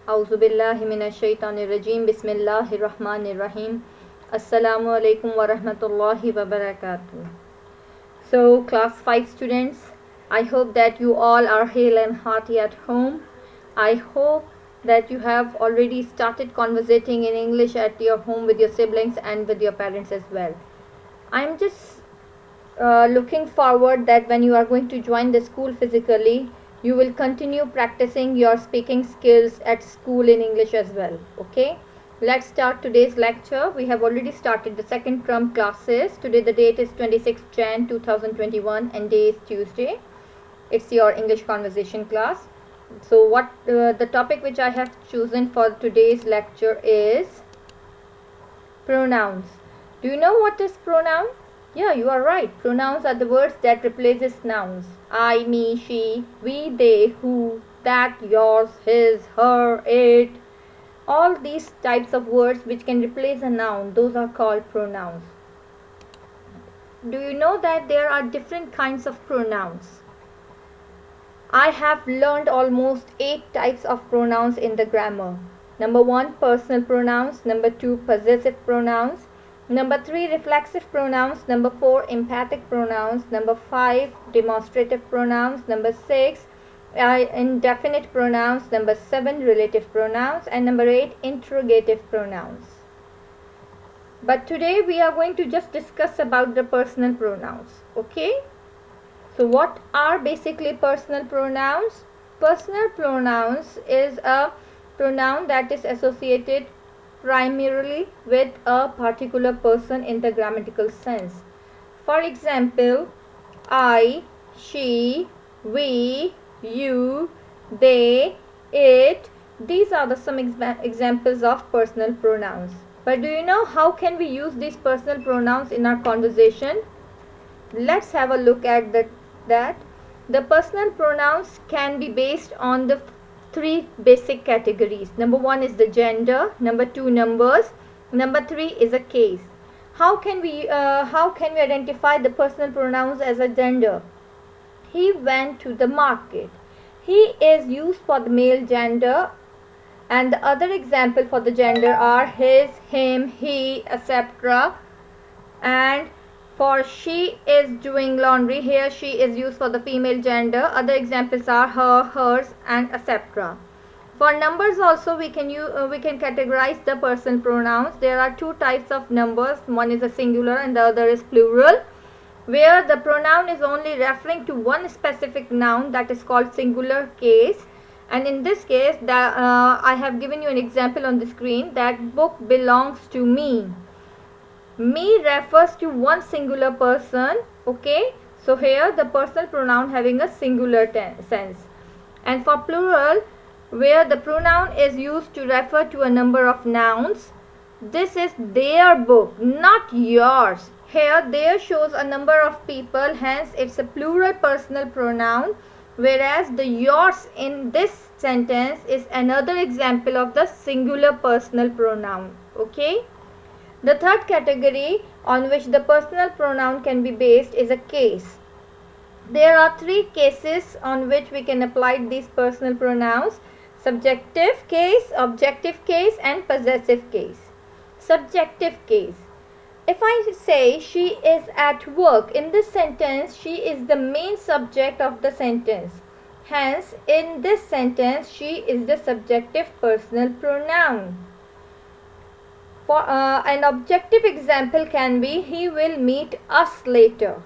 Auzubillahiminash-shaytanir-rajim. Bismillahir-rahmanir-rahim. Assalamu alaikum wa rahmatullahi wa barakatuh. So, class 5 students, I hope that you all are hale and hearty at home. I hope that you have already started conversating in English at your home with your siblings and with your parents as well. I'm just looking forward that when you are going to join the school physically, you will continue practicing your speaking skills at school in English as well. Okay, let's start today's lecture. We have already started the second term classes. Today the date is 26th Jan 2021 and day is Tuesday. It's your English conversation class. So what the topic which I have chosen for today's lecture is pronouns. Do you know what is pronoun? Yeah, you are right. Pronouns are the words that replaces nouns. I, me, she, we, they, who, that, yours, his, her, it. All these types of words which can replace a noun, those are called pronouns. Do you know that there are different kinds of pronouns? I have learned almost 8 types of pronouns in the grammar. Number 1, personal pronouns. Number 2, possessive pronouns. Number 3, reflexive pronouns. Number 4, emphatic pronouns. Number 5, demonstrative pronouns. Number 6, indefinite pronouns. Number 7, relative pronouns. And number 8, interrogative pronouns. But today we are going to just discuss about the personal pronouns. Okay? So what are basically personal pronouns? Personal pronouns is a pronoun that is associated primarily with a particular person in the grammatical sense. For example, I, she, we, you, they, it. These are the some examples of personal pronouns. But do you know how can we use these personal pronouns in our conversation? Let's have a look at that. The personal pronouns can be based on the 3 basic categories. Number 1 is the gender. Number 2, numbers. Number 3 is a case. How can we identify the personal pronouns as a gender? He went to the market. He is used for the male gender, and the other example for the gender are his, him, he, etc. And for she is doing laundry, here she is used for the female gender. Other examples are her, hers, and etc. For numbers also we can categorize the personal pronouns. There are 2 types of numbers. One is a singular and the other is plural, where the pronoun is only referring to one specific noun, that is called singular case. And in this case, I have given you an example on the screen, that book belongs to me. Me refers to one singular person. Okay, so here the personal pronoun having a singular sense. And for plural, where the pronoun is used to refer to a number of nouns, this is their book, not yours. Here there shows a number of people, hence it's a plural personal pronoun, whereas the yours in this sentence is another example of the singular personal pronoun. Okay. The third category on which the personal pronoun can be based is a case. There are 3 cases on which we can apply these personal pronouns: subjective case, objective case, and possessive case. Subjective case. If I say she is at work, in this sentence she is the main subject of the sentence. Hence, in this sentence she is the subjective personal pronoun. For an objective example can be, he will meet us later.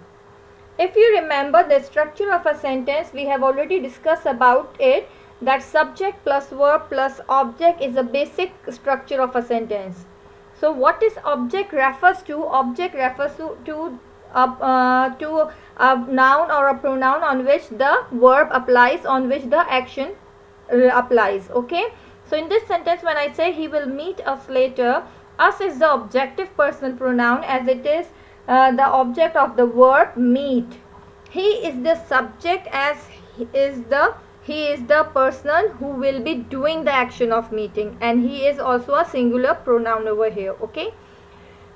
If you remember the structure of a sentence, we have already discussed about it, that subject plus verb plus object is a basic structure of a sentence. So what is object refers to? Object refers to a noun or a pronoun on which the verb applies, on which the action applies. Okay. So in this sentence, when I say he will meet us later, us is the objective personal pronoun, as it is the object of the verb meet. He is the subject, as he is the person who will be doing the action of meeting, and he is also a singular pronoun over here. Okay.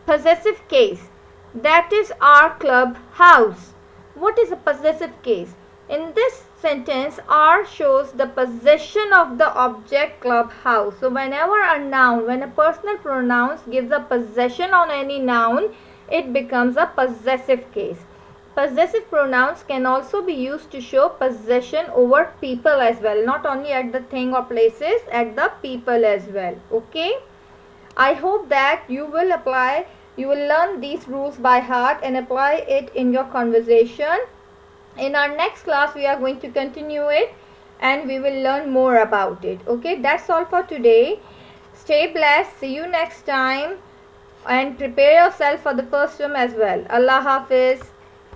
Possessive case, that is our club house. What is a possessive case? In this sentence R shows the possession of the object clubhouse. So whenever a noun, when a personal pronoun gives a possession on any noun, it becomes a possessive case. Possessive pronouns can also be used to show possession over people as well, not only at the thing or places, at the people as well. Okay, I hope that you will learn these rules by heart and apply it in your conversation. In our next class we are going to continue it and we will learn more about it. Okay, that's all for today. Stay blessed. See you next time and prepare yourself for the first term as well. Allah Hafiz.